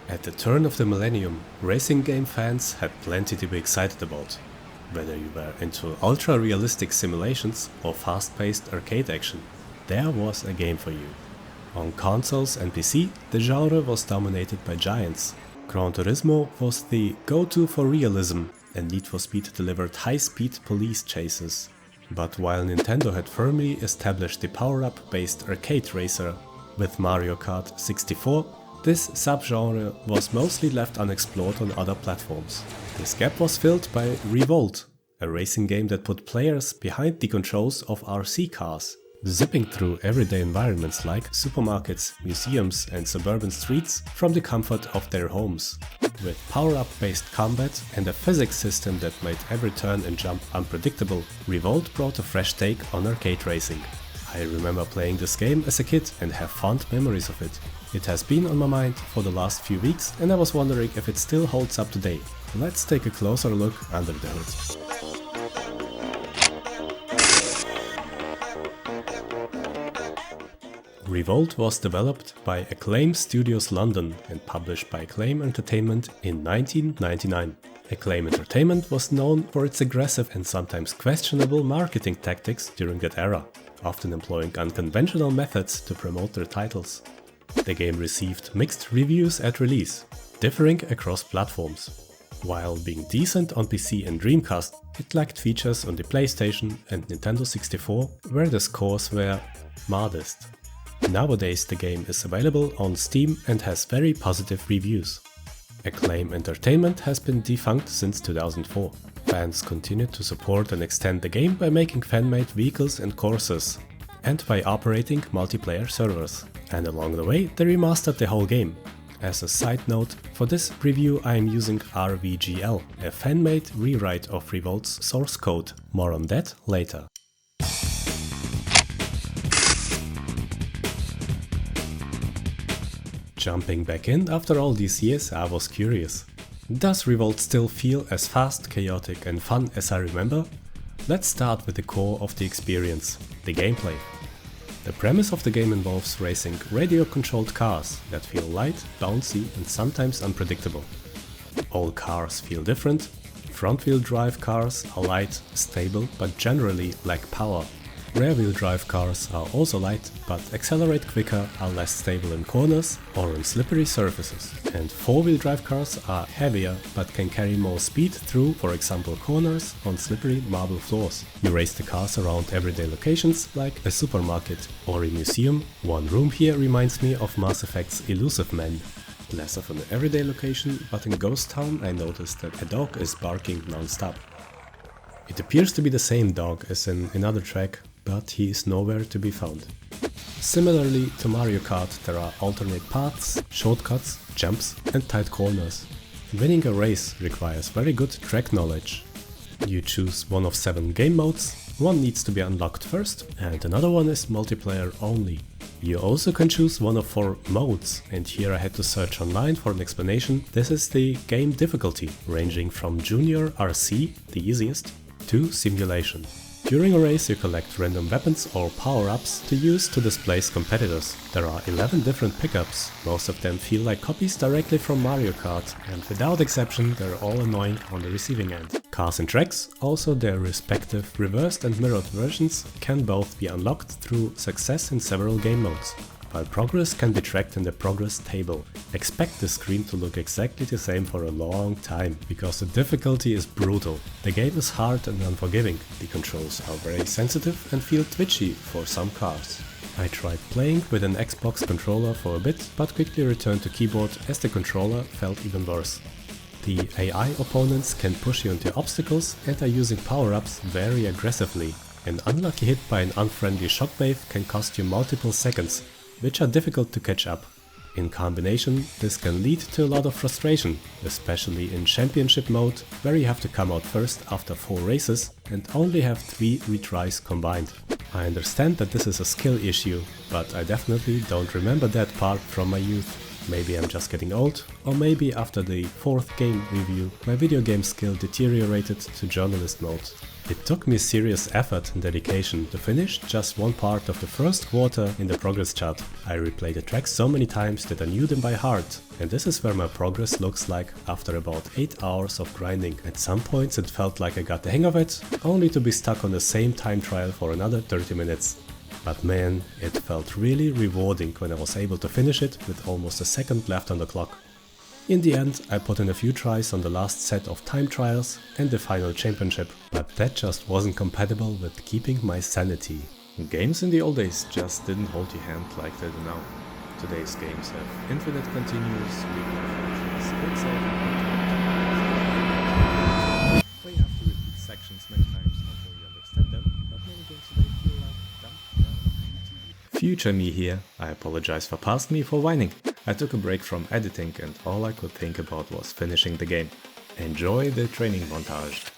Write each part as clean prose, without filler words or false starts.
At the turn of the millennium, racing game fans had plenty to be excited about. Whether you were into ultra-realistic simulations or fast-paced arcade action, there was a game for you. On consoles and PC, the genre was dominated by giants. Gran Turismo was the go-to for realism, and Need for Speed delivered high-speed police chases. But while Nintendo had firmly established the power-up based arcade racer with Mario Kart 64, this subgenre was mostly left unexplored on other platforms. This gap was filled by Revolt, a racing game that put players behind the controls of RC cars, zipping through everyday environments like supermarkets, museums and suburban streets from the comfort of their homes. With power-up based combat and a physics system that made every turn and jump unpredictable, Revolt brought a fresh take on arcade racing. I remember playing this game as a kid and have fond memories of it. It has been on my mind for the last few weeks and I was wondering if it still holds up today. Let's take a closer look under the hood. Revolt was developed by Acclaim Studios London and published by Acclaim Entertainment in 1999. Acclaim Entertainment was known for its aggressive and sometimes questionable marketing tactics during that era, often employing unconventional methods to promote their titles. The game received mixed reviews at release, differing across platforms. While being decent on PC and Dreamcast, it lacked features on the PlayStation and Nintendo 64, where the scores were modest. Nowadays the game is available on Steam and has very positive reviews. Acclaim Entertainment has been defunct since 2004. Fans continued to support and extend the game by making fan-made vehicles and courses, and by operating multiplayer servers. And along the way they remastered the whole game. As a side note, for this review I am using RVGL, a fan-made rewrite of Revolt's source code. More on that later. Jumping back in after all these years, I was curious. Does Revolt still feel as fast, chaotic and fun as I remember? Let's start with the core of the experience, the gameplay. The premise of the game involves racing radio-controlled cars that feel light, bouncy and sometimes unpredictable. All cars feel different. Front-wheel drive cars are light, stable but generally lack power. Rear-wheel drive cars are also light, but accelerate quicker, are less stable in corners or on slippery surfaces. And four-wheel drive cars are heavier, but can carry more speed through, for example, corners on slippery marble floors. You race the cars around everyday locations, like a supermarket or a museum. One room here reminds me of Mass Effect's Illusive Man. Less of an everyday location, but in Ghost Town I noticed that a dog is barking non-stop. It appears to be the same dog as in another track, but he is nowhere to be found. Similarly to Mario Kart, there are alternate paths, shortcuts, jumps and tight corners. Winning a race requires very good track knowledge. You choose one of 7 game modes, one needs to be unlocked first and another one is multiplayer only. You also can choose one of 4 modes, and here I had to search online for an explanation. This is the game difficulty, ranging from Junior RC, the easiest, to Simulation. During a race you collect random weapons or power-ups to use to displace competitors. There are 11 different pickups, most of them feel like copies directly from Mario Kart, and without exception they're all annoying on the receiving end. Cars and tracks, also their respective reversed and mirrored versions, can both be unlocked through success in several game modes, while progress can be tracked in the progress table. Expect the screen to look exactly the same for a long time, because the difficulty is brutal. The game is hard and unforgiving, the controls are very sensitive and feel twitchy for some cars. I tried playing with an Xbox controller for a bit, but quickly returned to keyboard as the controller felt even worse. The AI opponents can push you into obstacles and are using power-ups very aggressively. An unlucky hit by an unfriendly shockwave can cost you multiple seconds, which are difficult to catch up. In combination, this can lead to a lot of frustration, especially in championship mode, where you have to come out first after 4 races and only have 3 retries combined. I understand that this is a skill issue, but I definitely don't remember that part from my youth. Maybe I'm just getting old, or maybe after the 4th game review, my video game skill deteriorated to journalist mode. It took me serious effort and dedication to finish just one part of the first quarter in the progress chart. I replayed the tracks so many times that I knew them by heart, and this is where my progress looks like after about 8 hours of grinding. At some points it felt like I got the hang of it, only to be stuck on the same time trial for another 30 minutes. But man, it felt really rewarding when I was able to finish it with almost a second left on the clock. In the end, I put in a few tries on the last set of time trials and the final championship, but that just wasn't compatible with keeping my sanity. Games in the old days just didn't hold your hand like they do now. Today's games have infinite continuous replay functions, quick save and where you have to repeat sections many times until you understand them, but many games today feel like dumped down YouTube. Future me here, I apologize for past me for whining. I took a break from editing and all I could think about was finishing the game. Enjoy the training montage.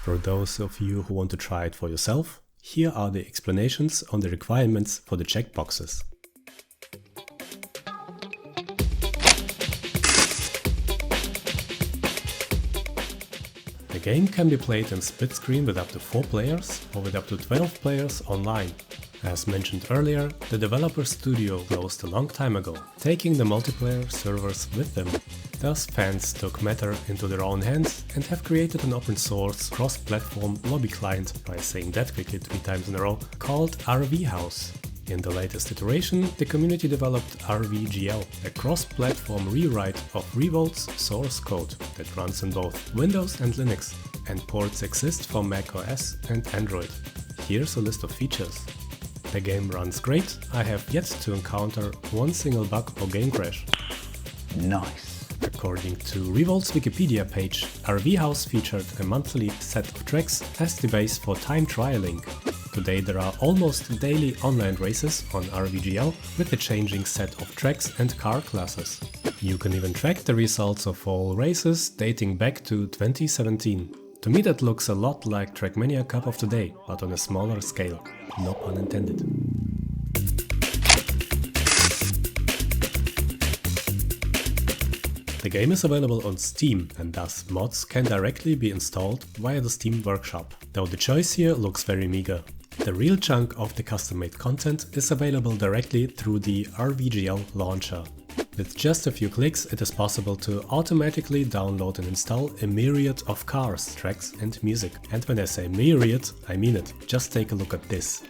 For those of you who want to try it for yourself, here are the explanations on the requirements for the checkboxes. The game can be played in split screen with up to 4 players or with up to 12 players online. As mentioned earlier, the developer studio closed a long time ago, taking the multiplayer servers with them. Thus fans took matter into their own hands and have created an open source cross-platform lobby client, by saying that quickly 3 times in a row, called RV House. In the latest iteration, the community developed RVGL, a cross-platform rewrite of Revolt's source code that runs on both Windows and Linux, and ports exist for Mac OS and Android. Here's a list of features. The game runs great, I have yet to encounter one single bug or game crash. Nice. According to Revolt's Wikipedia page, RV House featured a monthly set of tracks as the base for time trialing. Today there are almost daily online races on RVGL with a changing set of tracks and car classes. You can even track the results of all races dating back to 2017. To me that looks a lot like Trackmania Cup of today, but on a smaller scale. No pun intended. The game is available on Steam, and thus mods can directly be installed via the Steam Workshop, though the choice here looks very meager. The real chunk of the custom-made content is available directly through the RVGL launcher. With just a few clicks it is possible to automatically download and install a myriad of cars, tracks and music. And when I say myriad, I mean it. Just take a look at this.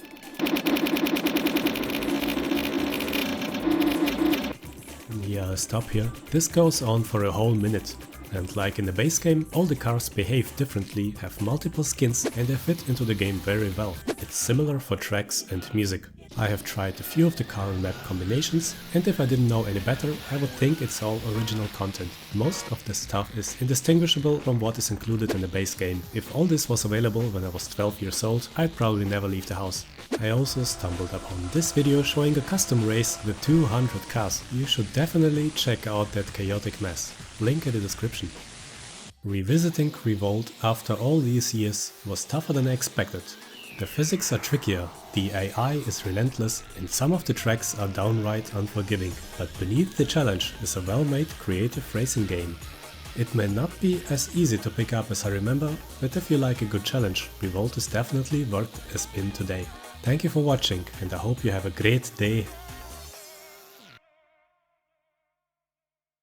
Yeah, stop here. This goes on for a whole minute. And like in the base game, all the cars behave differently, have multiple skins and they fit into the game very well. It's similar for tracks and music. I have tried a few of the car and map combinations, and if I didn't know any better, I would think it's all original content. Most of the stuff is indistinguishable from what is included in the base game. If all this was available when I was 12 years old, I'd probably never leave the house. I also stumbled upon this video showing a custom race with 200 cars. You should definitely check out that chaotic mess. Link in the description. Revisiting Revolt after all these years was tougher than I expected. The physics are trickier, the AI is relentless, and some of the tracks are downright unforgiving, but beneath the challenge is a well-made creative racing game. It may not be as easy to pick up as I remember, but if you like a good challenge, Revolt is definitely worth a spin today. Thank you for watching, and I hope you have a great day.